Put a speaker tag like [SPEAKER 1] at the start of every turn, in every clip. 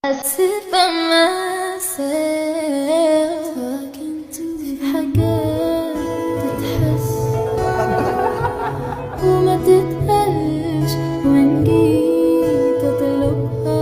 [SPEAKER 1] I sit by myself talking to حاجات تتحس وما تتقالش وإن جيت أطلبها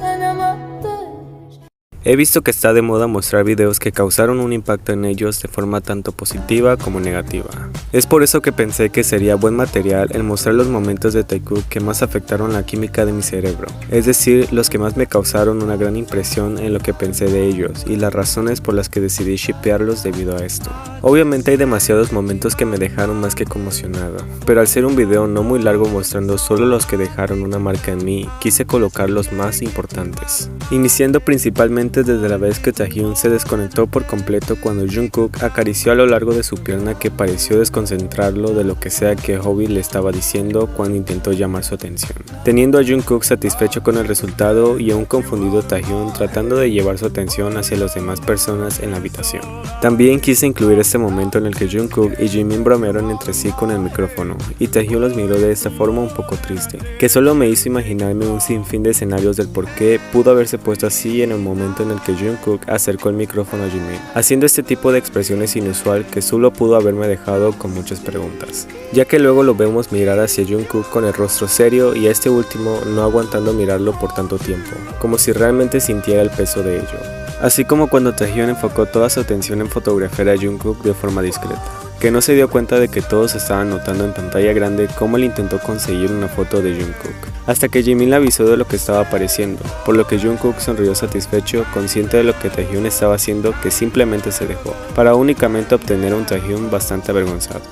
[SPEAKER 1] أنا ما أقدرش.
[SPEAKER 2] He visto que está de moda mostrar videos que causaron un impacto en ellos de forma tanto positiva como negativa. Es por eso que pensé que sería buen material el mostrar los momentos de Taekook que más afectaron la química de mi cerebro, es decir, los que más me causaron una gran impresión en lo que pensé de ellos y las razones por las que decidí shippearlos debido a esto. Obviamente hay demasiados momentos que me dejaron más que conmocionado, pero al ser un video no muy largo mostrando solo los que dejaron una marca en mí, quise colocar los más importantes. Iniciando principalmente desde la vez que Taehyun se desconectó por completo cuando Jungkook acarició a lo largo de su pierna que pareció desconcentrarlo de lo que sea que Hobi le estaba diciendo cuando intentó llamar su atención. Teniendo a Jungkook satisfecho con el resultado y a un confundido Taehyun tratando de llevar su atención hacia las demás personas en la habitación. También quise incluir este momento en el que Jungkook y Jimin bromearon entre sí con el micrófono y Taehyun los miró de esta forma un poco triste, que solo me hizo imaginarme un sinfín de escenarios del por qué pudo haberse puesto así en el momento en el que Jungkook acercó el micrófono a Jimin, haciendo este tipo de expresiones inusual que solo pudo haberme dejado con muchas preguntas, ya que luego lo vemos mirar hacia Jungkook con el rostro serio y a este último no aguantando mirarlo por tanto tiempo, como si realmente sintiera el peso de ello. Así como cuando Taehyun enfocó toda su atención en fotografiar a Jungkook de forma discreta, que no se dio cuenta de que todos estaban notando en pantalla grande cómo él intentó conseguir una foto de Jungkook, hasta que Jimin le avisó de lo que estaba apareciendo, por lo que Jungkook sonrió satisfecho, consciente de lo que Taehyun estaba haciendo, que simplemente se dejó, para únicamente obtener a un Taehyun bastante avergonzado.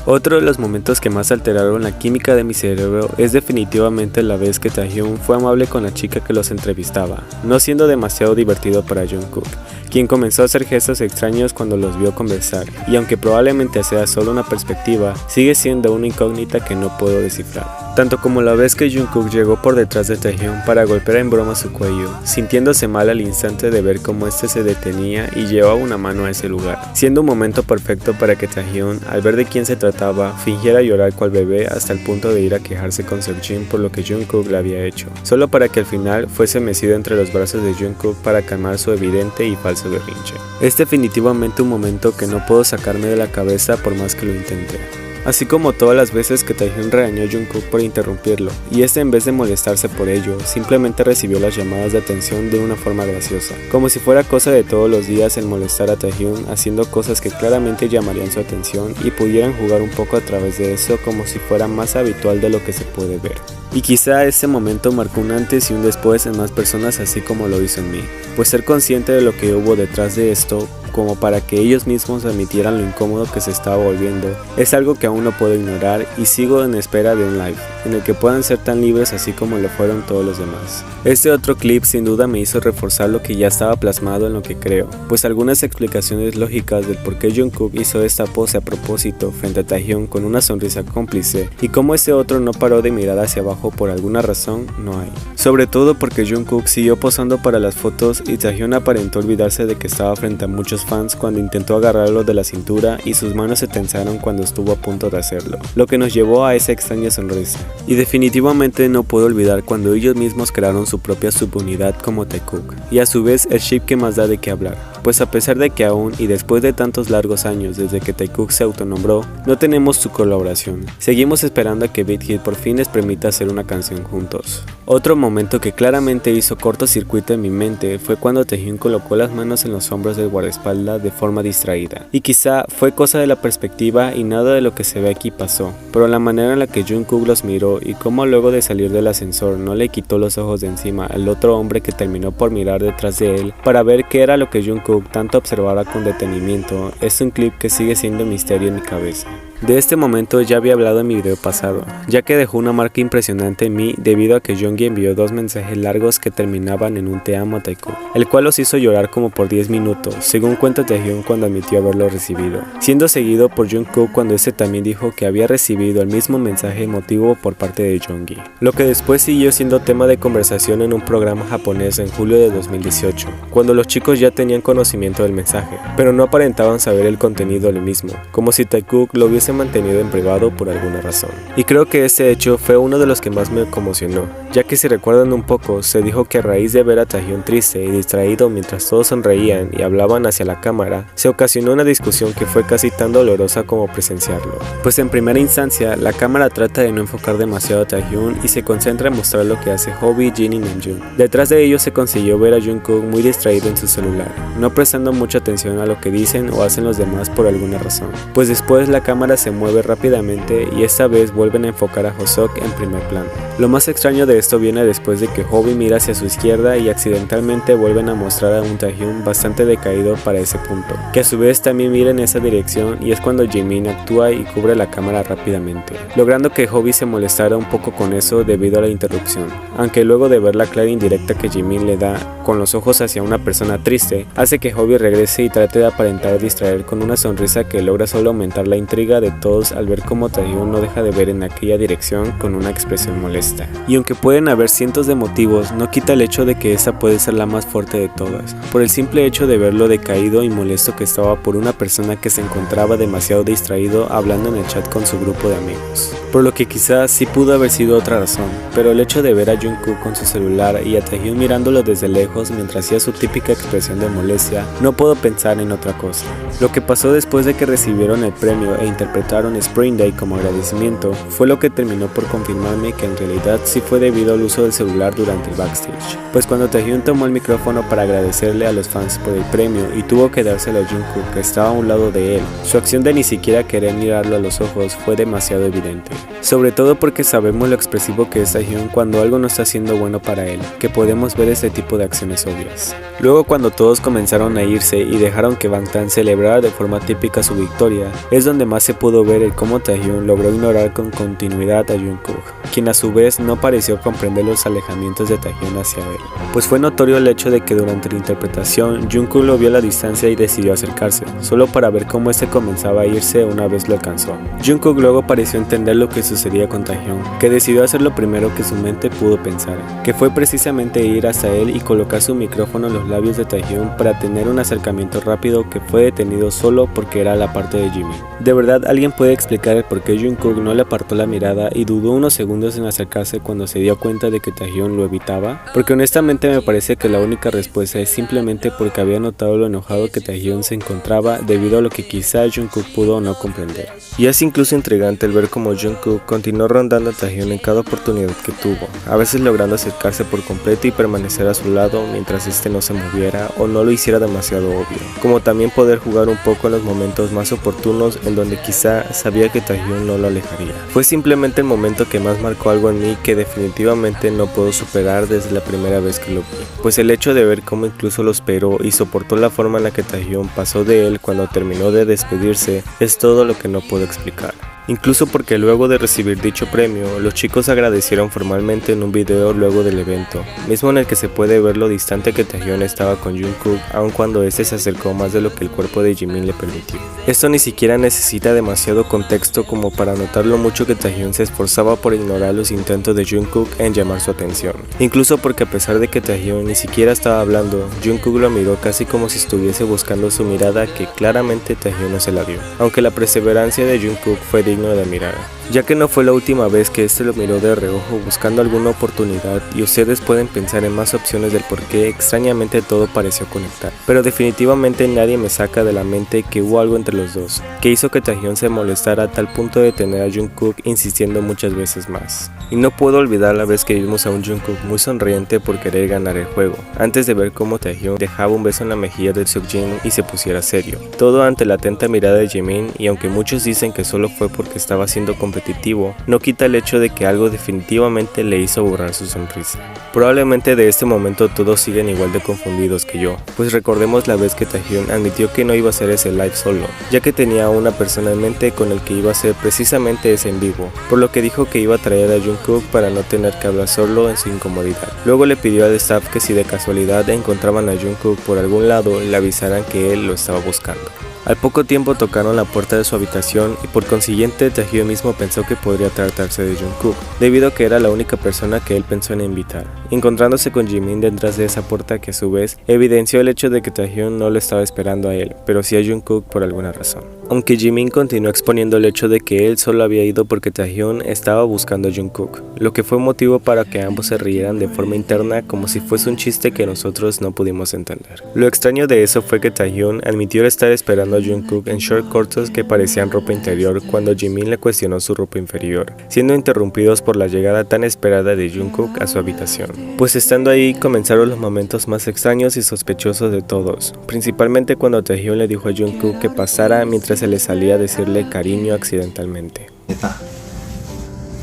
[SPEAKER 2] Otro de los momentos que más alteraron la química de mi cerebro es definitivamente la vez que Taehyun fue amable con la chica que los entrevistaba, no siendo demasiado divertido para Jungkook, quien comenzó a hacer gestos extraños cuando los vio conversar, y aunque probablemente sea solo una perspectiva, sigue siendo una incógnita que no puedo descifrar. Tanto como la vez que Jungkook llegó por detrás de Taehyun para golpear en broma su cuello, sintiéndose mal al instante de ver cómo este se detenía y llevaba una mano a ese lugar, siendo un momento perfecto para que Taehyun, al ver de quién se trataba, fingiera llorar cual bebé hasta el punto de ir a quejarse con Seokjin por lo que Jungkook le había hecho, solo para que al final fuese mecido entre los brazos de Jungkook para calmar su evidente y falso berrinche. Es definitivamente un momento que no puedo sacarme de la cabeza por más que lo intente. Así como todas las veces que Taehyun regañó a Jungkook por interrumpirlo, y este en vez de molestarse por ello, simplemente recibió las llamadas de atención de una forma graciosa, como si fuera cosa de todos los días el molestar a Taehyun haciendo cosas que claramente llamarían su atención y pudieran jugar un poco a través de eso como si fuera más habitual de lo que se puede ver. Y quizá este momento marcó un antes y un después en más personas así como lo hizo en mí, pues ser consciente de lo que hubo detrás de esto, como para que ellos mismos admitieran lo incómodo que se estaba volviendo, es algo que aún no puedo ignorar y sigo en espera de un live, en el que puedan ser tan libres así como lo fueron todos los demás. Este otro clip sin duda me hizo reforzar lo que ya estaba plasmado en lo que creo, pues algunas explicaciones lógicas del por qué Jungkook hizo esta pose a propósito frente a Taehyun con una sonrisa cómplice y cómo ese otro no paró de mirar hacia abajo por alguna razón no hay. Sobre todo porque Jungkook siguió posando para las fotos y Taehyun aparentó olvidarse de que estaba frente a muchos fans cuando intentó agarrarlo de la cintura y sus manos se tensaron cuando estuvo a punto de hacerlo, lo que nos llevó a esa extraña sonrisa. Y definitivamente no puedo olvidar cuando ellos mismos crearon su propia subunidad como Taekook, y a su vez el ship que más da de qué hablar, pues a pesar de que aún y después de tantos largos años desde que Taekook se autonombró, no tenemos su colaboración, seguimos esperando a que Big Hit por fin les permita hacer una canción juntos. Otro momento que claramente hizo cortocircuito en mi mente fue cuando Taehyun colocó las manos en los hombros del guardaespaldas de forma distraída, y quizá fue cosa de la perspectiva y nada de lo que se ve aquí pasó, pero la manera en la que Jungkook los miró y cómo luego de salir del ascensor no le quitó los ojos de encima al otro hombre que terminó por mirar detrás de él para ver qué era lo que Jungkook tanto observara con detenimiento, es un clip que sigue siendo misterio en mi cabeza. De este momento ya había hablado en mi video pasado, ya que dejó una marca impresionante en mí debido a que Jeonggi envió 2 mensajes largos que terminaban en un te amo a Taekook, el cual los hizo llorar como por 10 minutos, según cuenta Taehyun cuando admitió haberlo recibido, siendo seguido por Jungkook cuando este también dijo que había recibido el mismo mensaje emotivo por parte de Jeonggi, lo que después siguió siendo tema de conversación en un programa japonés en julio de 2018, cuando los chicos ya tenían conocimiento del mensaje, pero no aparentaban saber el contenido del mismo, como si Taekook lo hubiese hubiese mantenido en privado por alguna razón. Y creo que ese hecho fue uno de los que más me conmocionó, ya que si recuerdan un poco, se dijo que a raíz de ver a Taehyun triste y distraído mientras todos sonreían y hablaban hacia la cámara, se ocasionó una discusión que fue casi tan dolorosa como presenciarlo. Pues en primera instancia, la cámara trata de no enfocar demasiado a Taehyun y se concentra en mostrar lo que hace Hobi, Jin y Namjoon. Detrás de ellos se consiguió ver a Jungkook muy distraído en su celular, no prestando mucha atención a lo que dicen o hacen los demás por alguna razón. Pues después la cámara se mueve rápidamente y esta vez vuelven a enfocar a Hoseok en primer plano. Lo más extraño de esto viene después de que Hobi mira hacia su izquierda y accidentalmente vuelven a mostrar a un Taehyun bastante decaído para ese punto, que a su vez también mira en esa dirección, y es cuando Jimin actúa y cubre la cámara rápidamente, logrando que Hobi se molestara un poco con eso debido a la interrupción, aunque luego de ver la clara indirecta que Jimin le da con los ojos hacia una persona triste, hace que Hobi regrese y trate de aparentar distraer con una sonrisa que logra solo aumentar la intriga de todos al ver cómo Taehyun no deja de ver en aquella dirección con una expresión molesta. Y aunque pueden haber cientos de motivos, no quita el hecho de que esa puede ser la más fuerte de todas, por el simple hecho de verlo decaído y molesto que estaba por una persona que se encontraba demasiado distraído hablando en el chat con su grupo de amigos. Por lo que quizás sí pudo haber sido otra razón, pero el hecho de ver a Jungkook con su celular y a Taehyun mirándolo desde lejos mientras hacía su típica expresión de molestia, no puedo pensar en otra cosa. Lo que pasó después de que recibieron el premio e interpretaron Spring Day como agradecimiento fue lo que terminó por confirmarme que en realidad sí fue debido al uso del celular durante el backstage, pues cuando Taehyun tomó el micrófono para agradecerle a los fans por el premio y tuvo que dárselo a Jungkook que estaba a un lado de él, su acción de ni siquiera querer mirarlo a los ojos fue demasiado evidente, sobre todo porque sabemos lo expresivo que es Taehyun cuando algo no está siendo bueno para él, que podemos ver ese tipo de acciones obvias. Luego cuando todos comenzaron a irse y dejaron que Bangtan celebrara de forma típica su victoria, es donde más se pudo ver el cómo Taehyun logró ignorar con continuidad a Jungkook, quien a su vez no pareció comprender los alejamientos de Taehyun hacia él, pues fue notorio el hecho de que durante la interpretación Jungkook lo vio a la distancia y decidió acercarse, solo para ver cómo este comenzaba a irse una vez lo alcanzó. Jungkook luego pareció entender lo que sucedía con Taehyun, que decidió hacer lo primero que su mente pudo pensar, que fue precisamente ir hasta él y colocar su micrófono en los labios de Taehyun para tener un acercamiento rápido que fue detenido solo porque era la parte de Jimin. ¿De verdad alguien puede explicar el por qué Jungkook no le apartó la mirada y dudó unos segundos en acercarse cuando se dio cuenta de que Taehyun lo evitaba? Porque honestamente me parece que la única respuesta es simplemente porque había notado lo enojado que Taehyun se encontraba debido a lo que quizá Jungkook pudo o no comprender. Y es incluso intrigante el ver cómo Jungkook continuó rondando a Taehyun en cada oportunidad que tuvo, a veces logrando acercarse por completo y permanecer a su lado mientras este no se moviera o no lo hiciera demasiado obvio, como también poder jugar un poco en los momentos más oportunos en donde quizá sabía que Taehyun no lo alejaría. Fue simplemente el momento que más marcó algo en mí que definitivamente no puedo superar desde la primera vez que lo vi, pues el hecho de ver cómo incluso lo esperó y soportó la forma en la que Taehyun pasó de él cuando terminó de despedirse es todo lo que no puedo explicar. Incluso porque luego de recibir dicho premio, los chicos agradecieron formalmente en un video luego del evento, mismo en el que se puede ver lo distante que Taehyun estaba con Jungkook, aun cuando este se acercó más de lo que el cuerpo de Jimin le permitió. Esto ni siquiera necesita demasiado contexto como para notar lo mucho que Taehyun se esforzaba por ignorar los intentos de Jungkook en llamar su atención. Incluso porque a pesar de que Taehyun ni siquiera estaba hablando, Jungkook lo miró casi como si estuviese buscando su mirada que claramente Taehyun no se la dio, aunque la perseverancia de Jungkook fue digna de mirada, ya que no fue la última vez que este lo miró de reojo buscando alguna oportunidad, y ustedes pueden pensar en más opciones del por qué extrañamente todo pareció conectar, pero definitivamente nadie me saca de la mente que hubo algo entre los dos, que hizo que Taehyun se molestara a tal punto de tener a Jungkook insistiendo muchas veces más. Y no puedo olvidar la vez que vimos a un Jungkook muy sonriente por querer ganar el juego, antes de ver cómo Taehyun dejaba un beso en la mejilla del Seokjin y se pusiera serio, todo ante la atenta mirada de Jimin, y aunque muchos dicen que solo fue porque estaba siendo competitivo, no quita el hecho de que algo definitivamente le hizo borrar su sonrisa. Probablemente de este momento todos siguen igual de confundidos que yo, pues recordemos la vez que Taehyun admitió que no iba a hacer ese live solo, ya que tenía a una persona en mente con el que iba a hacer precisamente ese en vivo, por lo que dijo que iba a traer a Jungkook para no tener que hablar solo en su incomodidad. Luego le pidió al staff que si de casualidad encontraban a Jungkook por algún lado, le avisaran que él lo estaba buscando. Al poco tiempo tocaron la puerta de su habitación y por consiguiente Taehyun mismo pensó que podría tratarse de Jungkook, debido a que era la única persona que él pensó en invitar, encontrándose con Jimin detrás de esa puerta que a su vez evidenció el hecho de que Taehyun no lo estaba esperando a él, pero sí a Jungkook por alguna razón. aunque Jimin continuó exponiendo el hecho de que él solo había ido porque Taehyun estaba buscando a Jungkook, lo que fue motivo para que ambos se rieran de forma interna como si fuese un chiste que nosotros no pudimos entender. Lo extraño de eso fue que Taehyun admitió estar esperando a Jungkook en short cortos que parecían ropa interior cuando Jimin le cuestionó su ropa inferior, siendo interrumpidos por la llegada tan esperada de Jungkook a su habitación. Pues estando ahí comenzaron los momentos más extraños y sospechosos de todos, principalmente cuando Taehyun le dijo a Jungkook que pasara mientras se le salía a decirle cariño accidentalmente.
[SPEAKER 3] 됐다.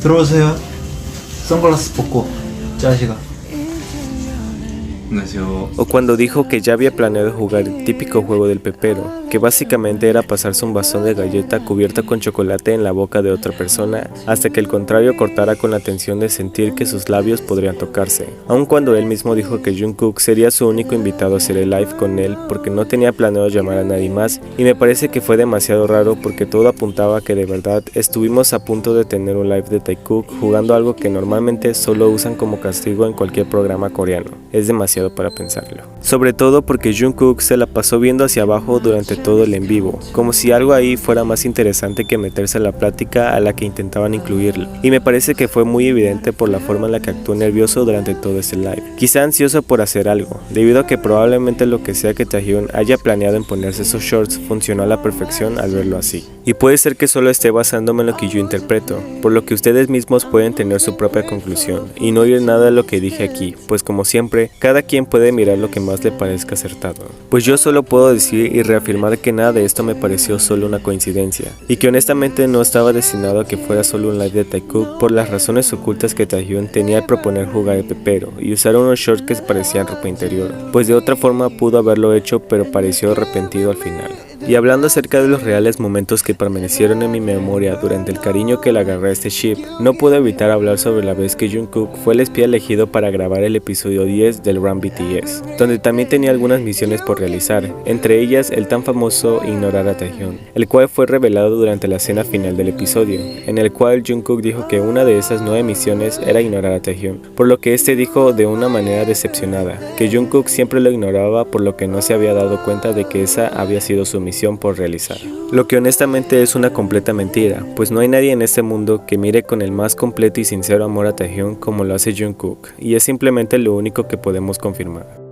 [SPEAKER 3] 들어오세요. 선글라스 벗고 짜시가. 안녕하세요.
[SPEAKER 2] O cuando dijo que ya había planeado jugar el típico juego del pepero, que básicamente era pasarse un bastón de galleta cubierta con chocolate en la boca de otra persona hasta que el contrario cortara con la tensión de sentir que sus labios podrían tocarse, aun cuando él mismo dijo que Jungkook sería su único invitado a hacer el live con él porque no tenía planeado llamar a nadie más, y me parece que fue demasiado raro porque todo apuntaba a que de verdad estuvimos a punto de tener un live de Taekook jugando algo que normalmente solo usan como castigo en cualquier programa coreano. Es demasiado para pensarlo. Sobre todo porque Jungkook se la pasó viendo hacia abajo durante todo el en vivo, como si algo ahí fuera más interesante que meterse a la plática a la que intentaban incluirlo, y me parece que fue muy evidente por la forma en la que actuó nervioso durante todo ese live, quizá ansioso por hacer algo, debido a que probablemente lo que sea que Taehyun haya planeado en ponerse esos shorts funcionó a la perfección al verlo así, y puede ser que solo esté basándome en lo que yo interpreto, por lo que ustedes mismos pueden tener su propia conclusión, y no oír nada de lo que dije aquí, pues como siempre, cada quien puede mirar lo que más le parezca acertado. Pues yo solo puedo decir y reafirmar que nada de esto me pareció solo una coincidencia, y que honestamente no estaba destinado a que fuera solo un live de Taekook por las razones ocultas que Taehyun tenía al proponer jugar el pepero y usar unos shorts que parecían ropa interior, pues de otra forma pudo haberlo hecho pero pareció arrepentido al final. Y hablando acerca de los reales momentos que permanecieron en mi memoria durante el cariño que le agarré a este ship, no puedo evitar hablar sobre la vez que Jungkook fue el espía elegido para grabar el episodio 10 del Run BTS, donde también tenía algunas misiones por realizar, entre ellas el tan famoso ignorar a Taehyun, el cual fue revelado durante la escena final del episodio, en el cual Jungkook dijo que una de esas 9 misiones era ignorar a Taehyun, por lo que este dijo de una manera decepcionada, que Jungkook siempre lo ignoraba por lo que no se había dado cuenta de que esa había sido su misión por realizar. Lo que honestamente es una completa mentira, pues no hay nadie en este mundo que mire con el más completo y sincero amor a Taehyun como lo hace Jungkook, y es simplemente lo único que podemos confirmar.